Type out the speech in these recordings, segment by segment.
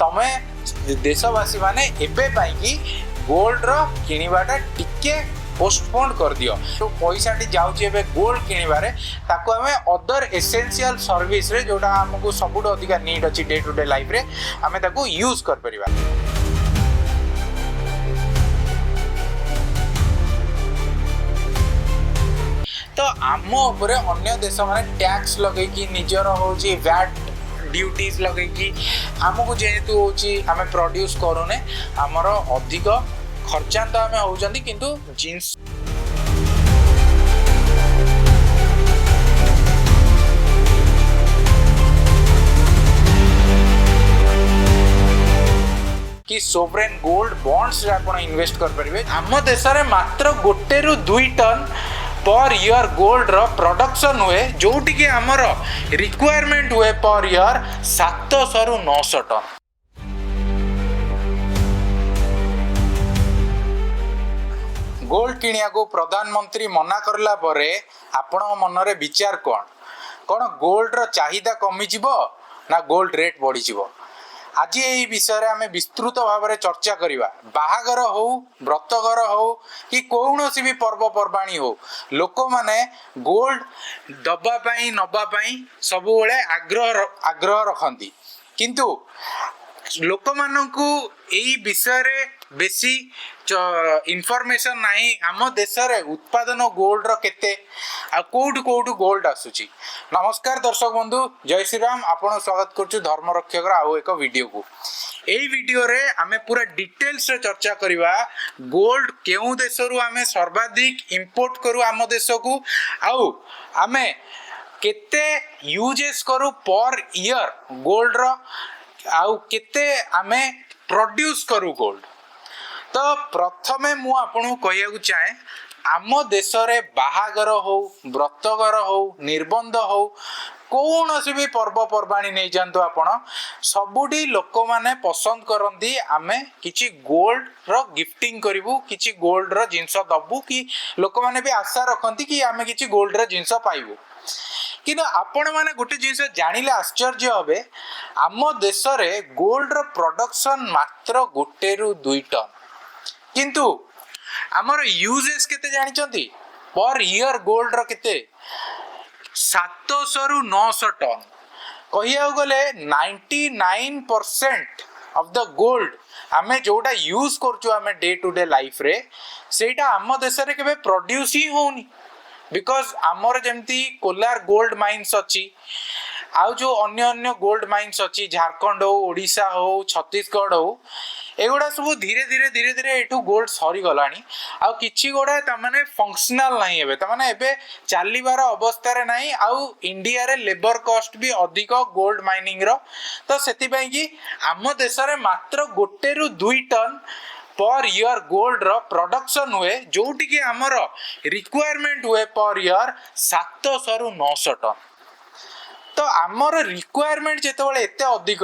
तमे देशवासी माने एबे पाई कि गोल्ड रो किनिबाटा टिके पोस्टपोन कर दियो। तो पैसा जाऊँगी एबे गोल्ड किनिबारे ताको हमें अदर एसेंशियल सर्विस रे जोटा हमको सबुठु अधिक नीड अच्छी डे टू डे लाइफ रे आमे ताको यूज कर परिबा। तो आम उपरे अन्य देश माने टैक्स लगे कि निजर होची वैट ड्यूटीज लगे कि आमको जेहेतु होची आमे प्रोड्यूस करूने हमर अधिक खर्चांत आमे होजंदी किंतु जिंस कि सोवरेन गोल्ड बॉन्ड्स रे आपण इन्वेस्ट कर परिबे। आम देश रे मात्र 1 ରୁ 2 टन पर ईयर गोल्ड रो प्रोडक्शन हुए जोटी कि हमर रिक्वायरमेंट हुए पर ईयर 700 ରୁ 900 टन। गोल्ड किनिया को प्रधानमंत्री मना करला परे आपण मनरे विचार कोन गोल्ड रो चाहिदा कमी जिवो ना गोल्ड रेट बढ़ी जिवो। आज यही विषय आम विस्तृत भाव में चर्चा करवा। बाहागर हो व्रतघर हो कि कौन सी भी पर्वपर्वाणी हो लोक माने गोल्ड दबापाई नबापाई सब आग्रह रखती किंतु लोक मानू यही विषय रे बेसी इनफॉरमेशन नहीं। आम देश रे उत्पादन गोल्ड रो केते आ कोठु कोठु गोल्ड आसुची। नमस्कार दर्शक बंधु, जय श्री राम। आपन स्वागत करछु धर्म रक्षक आउ एक वीडियो को। एई वीडियो रे आमे पूरा डिटेल्स रे चर्चा करिवा गोल्ड केउ देश रु आमे सर्वाधिक इंपोर्ट करू आम देश को आउ आमे केते यूजेस करू पर ईयर गोल्ड रो आउ केते आमे प्रोड्यूस करू गोल्ड। तो प्रथमे मु आपन कहया को चाहे आम देश रे बाहागर हो व्रतघर हो निर्बंध हो कौन सी भी पर्वपर्वाणी नहीं जानतु आपण सबुठी लोक माने पसंद करती आमे किछि गोल्ड रो गिफ्टिंग करिवु किछि गोल्ड रो जिंस दबु कि लोक माने भी आशा रखती कि आमे किछि गोल्ड रो जिंस पाइबु। किंतु आपण माने गोटे जिंस जानिले आश्चर्य होबे आम देश रे गोल्ड रो प्रोडक्शन मात्र 1 ରୁ 2 टन किंतु आमर यूजेस केते जानिचंती पर ईयर गोल्ड रो केते 700 ରୁ 900 टन। कहिया गले 99% ऑफ द गोल्ड आमे जोटा यूज करछु आमे डे टू डे लाइफ रे सेटा आम देश रे केबे प्रोड्यूस ही होनी। बिकॉज आमर जेमती कोलार गोल्ड माइन्स अच्छी आउ जो अन्य अन्य गोल्ड माइन्स अच्छी झारखंड हो ओडिशा हो छत्तीसगढ़ हो एगुड़ा सब धीरे धीरे धीरे धीरे एठू गोल्ड सरी गलानी आउ किछि गोड़ा तमाने फंक्शनल नहीं हेबे तमाने एबे चालीबार अवस्था रे नहीं आउ इंडिया रे लेबर कॉस्ट भी अधिक गोल्ड माइनिंग रो। तो सेति पई कि आम देश रे मात्र 1 ରୁ 2 टन पर ईयर गोल्ड रो प्रोडक्शन हुए जोटी कि हमर रिक्वायरमेंट हुए पर ईयर 700 ରୁ 900 टन। तो आमर रिक्वायरमेंट जेतेबेले एते अधिक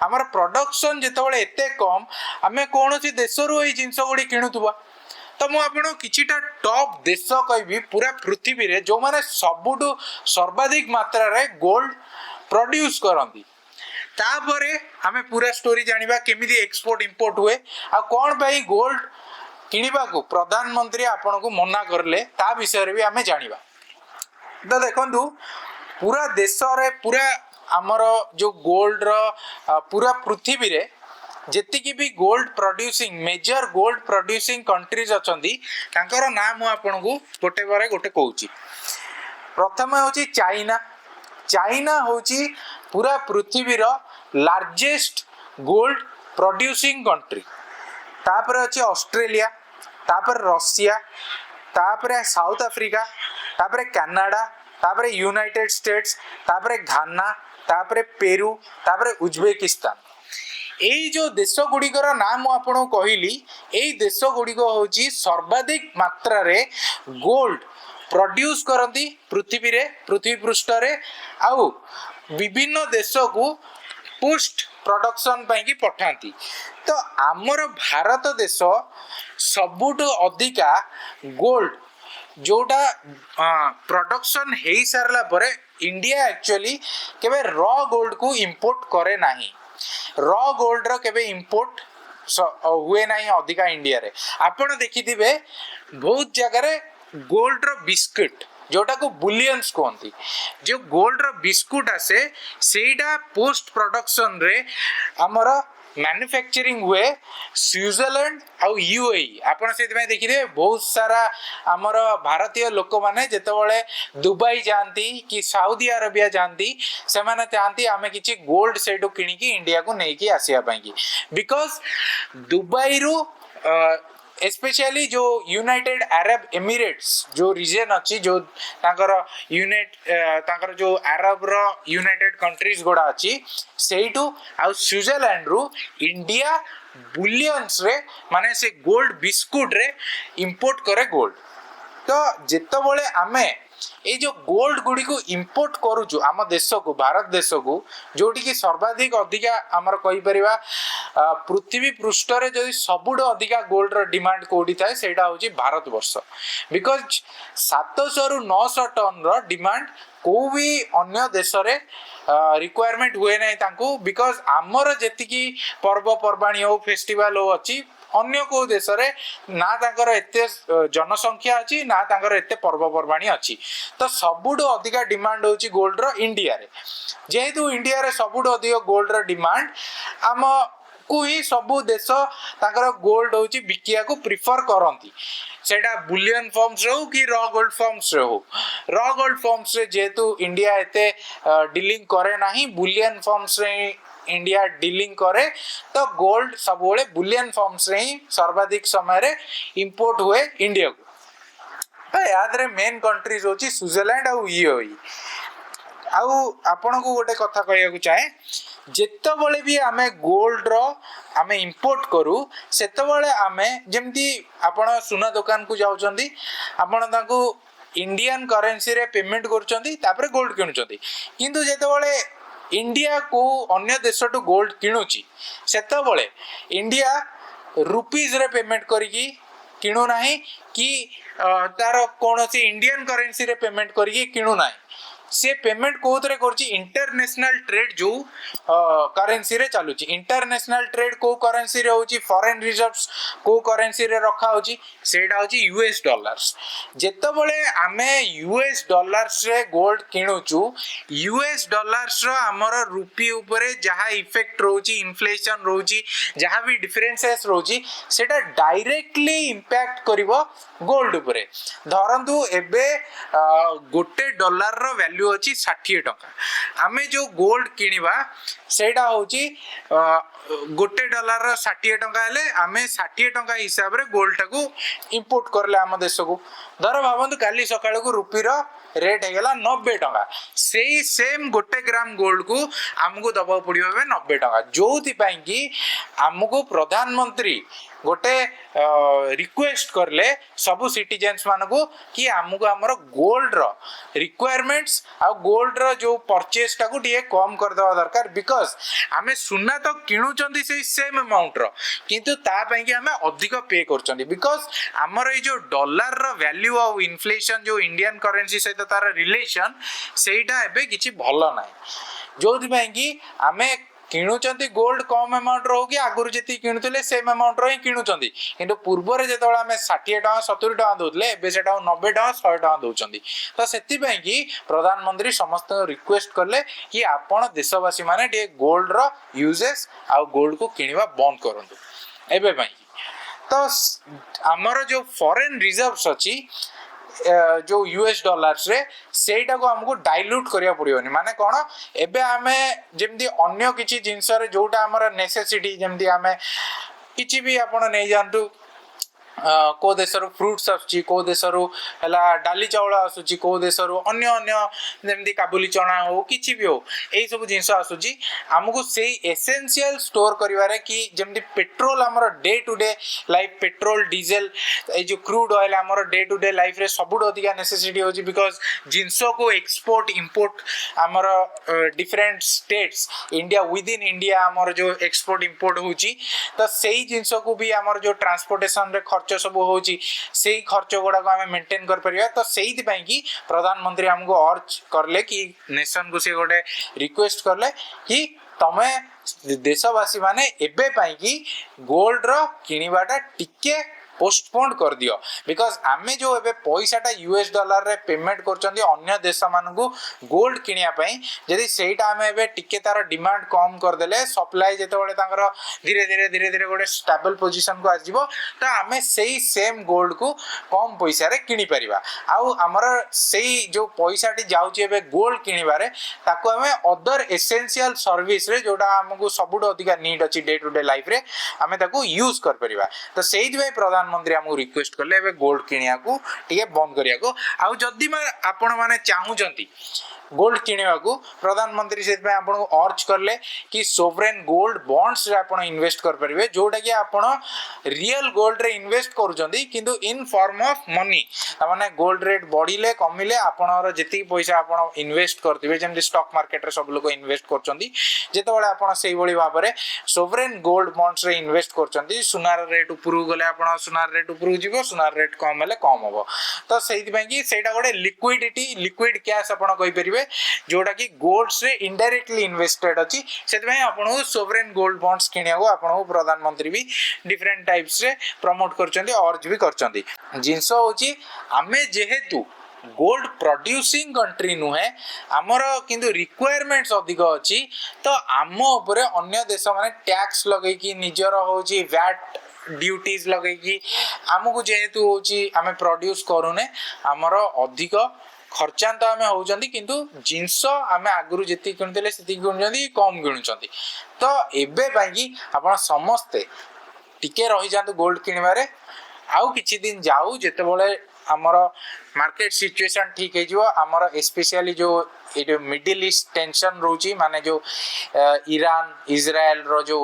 आमर प्रोडक्शन जेतेबेले एते कम आमे कोनोसी देश रु एई जिंस गुडी किनुतबा। तो मु आपन किछिटा टॉप देश कहबी पूरा पृथ्वी रे जो माने सबुठु सर्वाधिक मात्रा रे गोल्ड प्रोड्यूस करंती। तापरे आमे पूरा स्टोरी जानिबा केमिदी एक्सपोर्ट इंपोर्ट हुए आ कोन भाई गोल्ड किनिबा को प्रधानमंत्री आपन को मना करले ता विषय रे भी आमे जानिबा। तो देखंतु पूरा देश रे पूरा आमर जो गोल्ड रो पूरा पृथ्वी रे जेतिकी भी gold producing major gold producing countries अछंती तांकर नाम आपन को गोटे बारे गोटे कहूची। प्रथम होची चाइना। चाइना होची पूरा पृथ्वी रो लार्जेस्ट गोल्ड प्रोड्यूसिंग कंट्री। तापर अछि ऑस्ट्रेलिया, तापर रशिया, तापर साउथ अफ्रीका, तापर कनाडा, तापर यूनाइटेड स्टेट्स, तापर घाना, तापर पेरू, तापर उज्बेकिस्तान। एई जो देश गुड़िकर नाम आपन कहली एई देश गुड़िक होची सर्वाधिक मात्रा रे गोल्ड प्रोड्यूस करती पृथ्वी रे पृथ्वी पृष्ठ रे आउ विभिन्न देश को पोस्ट प्रोडक्शन पाई की पठाती। तो आमर भारत देश सबुठ अधिका गोल्ड जोटा प्रोडक्शन हो सारा पर इंडिया एक्चुअली केबे रॉ गोल्ड को इंपोर्ट करे नाही। रॉ गोल्ड रो केबे इंपोर्ट हुए ना अधिका इंडिया रे आपण देखिथिबे बहुत जगह रे गोल्ड रो बिस्कुट जोटा को बुलियंस कहती जो गोल्ड रो बिस्कुट आसे सेटा पोस्ट प्रोडक्शन रे हमर मैन्युफैक्चरिंग हुए स्विट्जरलैंड आउ यूएई आपण से देखिए बहुत सारा आमर भारतीय लोक माने जेतेबेले दुबई जाती कि साउदी अरेबिया जाती से माने चाहती आम कि गोल्ड सेठू किणिकी इंडिया को लेकिन आसिया बिकॉज दुबई रु स्पेशली जो यूनाइटेड अरब एमिरेट्स जो रीजन अच्छी जो तांकर तांकर जो अरब रो यूनाइटेड कंट्रीज गोड़ा अच्छी सेठू आउ स्विट्जरलैंड रु इंडिया बुलियंस रे माने से गोल्ड बिस्कुट रे इंपोर्ट करे गोल्ड तो जेतेबेले आमे ये जो गोल्ड गुड़ी को इंपोर्ट करूचु आम देश को भारत देश को जोटी की सर्वाधिक अधिका आमर कहि परिबा पृथ्वी पृष्ठ रे जदि सबुठ अधिका गोल्ड रो डिमांड कोडी थाए सेटा होची भारत वर्ष बिकॉज 700 रु 900 टन रो डिमांड को भी अन्य देश रे रिक्वायरमेंट हुए नै तांको बिकॉज आमर जेतिकी पर्व पर्वाणी हो फेस्टिवल हो अछि अन्य को देश रे ना तांकर एते जनसंख्या अछि ना तांकर एते पर्वपर्वाणी अछि तो सबुठ अधिका डिमांड होची गोल्ड रो इंडिया रे जेहेतु इंडिया रे सबुठ अधिक गोल्ड रो डिमांड आम को ही सबु देश तांकर गोल्ड होची बिकिया को प्रिफर करंती सेटा बुलियन फॉर्म्स रे हो कि रॉ गोल्ड फॉर्म्स रे हो रॉ गोल्ड फॉर्म्स रे जेहेतु इंडिया एते डीलिंग करे नाही बुलियन फॉर्म्स रे इंडिया डीलिंग करे तो गोल्ड सब बुलियन फॉर्म्स रे ही सर्वाधिक समय रे इंपोर्ट हुए इंडिया को तो याद रे मेन कंट्रीज होची स्विट्जरलैंड और यूएई आउ आपण को गोटे कथा कहया को चाहे जेतेबेले भी आमे गोल्ड रो आमे इंपोर्ट करू सेतेबेले आमे जेमती आपण सुना दुकान को जाउचंदी आपण ताको इंडियन करेंसी रे पेमेंट करचंदी तापरे गोल्ड किनुचंदी किंतु जेतेबेले इंडिया को अन्य देश टू गोल्ड किणुची सेतेबेले इंडिया रुपीज रे पेमेंट करिकी किणु नाही कि तार कोनोसी इंडियन करेंसी रे पेमेंट करिकी किणु नाही से पेमेंट कोथरे करची इंटरनेशनल ट्रेड जो करेंसी रे चालुची इंटरनेशनल ट्रेड को करेंसी रे होची फॉरेन रिजर्व्स को करेंसी रे रखा होची सेटा होची यूएस डॉलर्स जेतेबेले आमे यूएस डॉलर्स रे गोल्ड किणुचू यूएस डॉलर्स रो हमर रुपी ऊपर जहा इफेक्ट रहउची इन्फ्लेशन रहउची जहा भी डिफरेंसेस रहउची सेटा डायरेक्टली इंपैक्ट करिवो गोल्ड ऊपर धरंतु एबे गोटे डॉलर रो वैल्यू अच्छी 60 टंका आमे जो गोल्ड किनिबा सेटा होची गोटे डॉलर 60 टंका हेले आमे 60 टंका हिसाब रे गोल्ड टाको इंपोर्ट करले आम देश को धर भावंतु काली सकाळ को रुपी रो रेट हे गेला 90 टंका सेही सेम गोटे ग्राम गोल्ड को हमको दबा पड़िबा 90 टंका जोथि पई कि हमको प्रधानमंत्री गोटे रिक्वेस्ट करले सब सिटीजन्स मान को कि हमको हमर गोल्ड रो रिक्वायरमेंट्स आ गोल्ड रो जो परचेस टाको टिए कम कर देवा दरकार बिकॉज आमे सुना तो किणुचंदी से सेम अमाउंट रो किंतु ता पई कि आमे अधिक पे करचंदी बिकॉज हमर ए जो डॉलर रो वैल्यू आ इन्फ्लेशन जो इंडियन करेंसी सहित तार रिलेशन सेटा एबे किछि भलो नै जोथि पई कि आमे किणुचंती गोल्ड कम अमाउंट रो कि आगुरु जति किणुतले सेम अमाउंट रो ही किणुचंती किंतु पूर्व रे जेतोला हमें 60 टका 70 टका दोतले एबे सेटा 90 टका 100 टका दोचंती तो सेति पई कि प्रधानमंत्री समस्त रिक्वेस्ट करले कि आपण देशवासी माने टे गोल्ड रो यूजेस आ गोल्ड को किनिबा बंद करंतु एबे पई तो हमर जो फॉरेन रिजर्व्स अछि जो यूएस डॉलर्स रे सेटा को हमको डाइल्यूट करिया पड़ियोनी माने कोन एबे हमें जेमदी अन्य किछि जिंस रे जोटा हमर नेसेसिटी जेमदी हमें किछि भी आपण नै जानतु को देशर फ्रूट्स आसुची को देशर हला डाली चावल आसुची को देशर अन्य अन्य जेमदी काबुली चना हो किछि भी हो एई सब जिंस आसुची हमको सेही एसेंशियल स्टोर करिवारे कि जेमदी पेट्रोल हमर day to day life petrol diesel ए जो क्रूड ऑयल हमर डे टू डे लाइफ रे सबुड अधिका नेसेसिटी होची बिकॉज जिंस को एक्सपोर्ट इंपोर्ट हमर different states India within India हमर जो एक्सपोर्ट इंपोर्ट होची तो सेही जिंस को भी हमर जो ट्रांसपोर्टेशन रे खर्च सब होची सेही खर्च गुडा को हमें मेंटेन कर परिया तो सेही पई कि प्रधानमंत्री हमको अर्ज करले कि नेशन को से गोटे रिक्वेस्ट करले कि तमे देशवासी माने एबे पाई कि गोल्ड रो किनिबाटा टिके पोस्टपोन कर दियो बिकॉज आमे जो एबे पैसाटा यूएस डॉलर रे पेमेंट करचंदी अन्य देश मानकू गोल्ड किनिया पई यदि सेटा आमे एबे टिके तार डिमांड कम कर देले सप्लाई जेते बळे तांकर धीरे धीरे गोटे स्टेबल पोजीशन को आजिबो त आमे सेही सेम गोल्ड को कम पैसा रे किनि परिबा आउ हमर सेही जो पैसाटी जाउची एबे गोल्ड किनिबारे ताको आमे अदर एसेंशियल सर्विस रे जोटा हमकू सबुड अधिका नीड अछि डे टू डे लाइफ रे आमे ताको यूज कर परिबा त सेही दिबे प्रधानमंत्री हमकू रिक्वेस्ट करले एबे गोल्ड किनिया को टिके बंद करिया को आउ जदी आपण माने चाहूचंती गोल्ड किनिया को प्रधानमंत्री से आपण को अर्ज करले कि सोवरेन गोल्ड बॉन्ड्स रे आपण इन्वेस्ट कर परिबे जोटा कि आपण रियल गोल्ड रे इन्वेस्ट करूचंती किंतु इन फॉर्म ऑफ मनी माने गोल्ड रेट बढ़िले कमिले आपणर जति पैसा आपण इन्वेस्ट करथिबे जेमति स्टॉक मार्केट रे सब लोग इन्वेस्ट करचंती जेते बळे आपण सेही बळी भाबरे सोवरेन गोल्ड बॉन्ड्स रे इन्वेस्ट करचंती सुनार रेट उपरु गले आपण सुनार रेट उपरु जिवो सुनार रेट कम हेले कम होबो तो सेहि पय कि सेटा गोटे लिक्विड कैश आपण कहि परिबे जोटा कि गोल्ड से इनडायरेक्टली इन्वेस्टेड अछि सेतबे आपण सोवरेन गोल्ड बॉन्ड्स किनिया को आपण प्रधानमंत्री भी डिफरेंट टाइप्स रे प्रमोट करचंती अर्ज भी करचंती जिंस होची आमे जेहेतु गोल्ड प्रोड्यूसिंग कंट्री नुहे आमर किंतु रिक्वायरमेंट्स अधिक अछि तो आम ऊपर अन्य देश माने टैक्स लगे कि निजर होची वैट ड्यूटीज लगे कि आमको जेहेतु होची आमे प्रोड्यूस करूने आमर अधिक खर्चा तो आम होती किंतु जिनस आम आगु जी किणुले से किणुंट कम किणुंट तो एवं आप समस्ते टिके रही जातु गोल्ड किणवे आउ किछि दिन जाऊ जिते बड़े आमर मार्केट सिचुएशन ठीक है आमर स्पेशली जो ये मिडिल ईस्ट टेंशन रोची माने जो ईरान इजराइल रो जो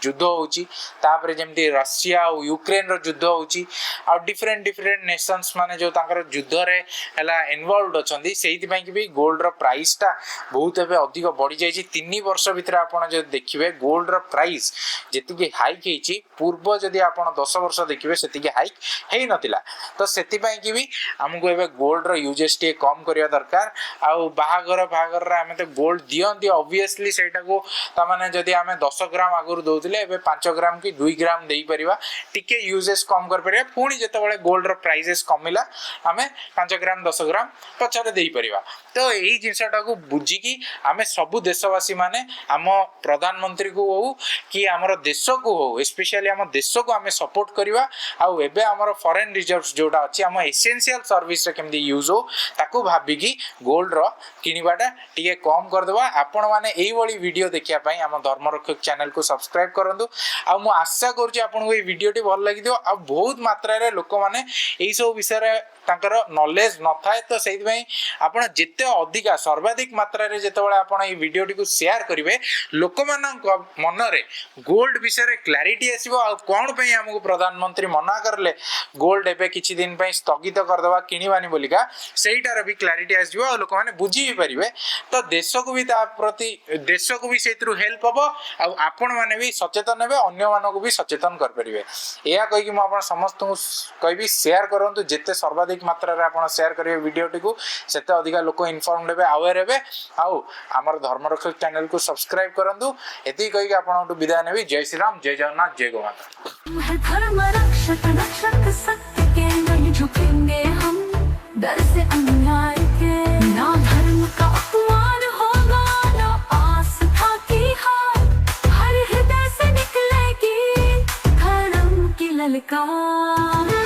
युद्ध होची तापर जेमती रशिया और यूक्रेन रो युद्ध होची आ डिफरेंट नेशंस माने जो तांकर युद्ध रे हला इन्वॉल्वड अछंती सेहिति पई कि भी गोल्ड रो प्राइस ता बहुत एबे अधिक बढ़ी जाईची 3 वर्ष भीतर आपण जे देखिबे गोल्ड रो प्राइस जेतिके हाइक हेची पूर्व जदी आपण 10 वर्ष देखिबे सेतिके हाइक हेई नथिला तो सेति पई कि भी हमको एबे गोल्ड रो यूजेस टे कम करिया दरकार आ बाहागर रे हमें तो गोल्ड दियंती ऑब्वियसली सेटा को ता माने जदी हमें 10 ग्राम आगुर दोतिले एबे 5 ग्राम की 2 ग्राम देई परिबा टिके यूजेस कम कर परिबा पुनी जते बळे गोल्ड रो प्राइसेस कमिला हमें 5 ग्राम 10 ग्राम पछरे देई परिबा तो एही जिंसटा को बुझी कि हमें सब देशवासी माने हम प्रधानमंत्री को हो कि हमर देश को हो स्पेशली हम देश को हमें सपोर्ट करबा आ एबे हमर फॉरेन रिजर्व्स जोटा अछि हम एसेंशियल सर्विस रे केमदी यूज हो ताको भाबी कि गोल्ड रो किनिबाटा टिके कम कर देबा आपण माने एई वाली वीडियो देखिया पई हम धर्मरक्षक चैनल को सब्सक्राइब करंतु आ मु आशा करछि आपण को ए वीडियो टी भल लागि दियो आ बहुत मात्रा रे लोक माने एई सब विषय रे तांकर नॉलेज न थाए तो सेहि पई आपण जेते अधिका सर्वाधिक मात्रा रे जेते बळे आपण ए वीडियो टी को शेयर करिवे लोक मानन मन रे गोल्ड विषय रे क्लैरिटी आसीबो आ कोन पई हमको प्रधानमंत्री मना करले गोल्ड एबे किछि दिन पई स्थगित कर देबा किनिबानी बोलिका सेहिटार भी क्लैरिटी आसीबो आ लोक माने बुझी भी परिबे तो देश को भी ता प्रति देश को भी सेत्रु हेल्प हबो आ आपण माने भी सचेतन हेबे अन्य मानको को भी सचेतन कर परिबे एया कहि कि म आपण समस्त को कहबी शेयर करंतु जेते सर्वाधिक मात्रा रे आपण शेयर करिवे वीडियो टी को सेते अधिका लोक इन्फॉर्म्ड हेबे अवेयर हेबे आउ हमर धर्मरक्षक चैनल को सब्सक्राइब करंतु एति कहि कि आपण विदाय नेबी जय श्री राम जय जगन्नाथ जय गोमाता धर्मरक्षक रक्षक सत्य के नहीं झुकेंगे हम डर से अन्याय के ना धर्म का अपमान होगा ना आस्था की हार हर हृदय से निकलेगी धर्म की ललकार।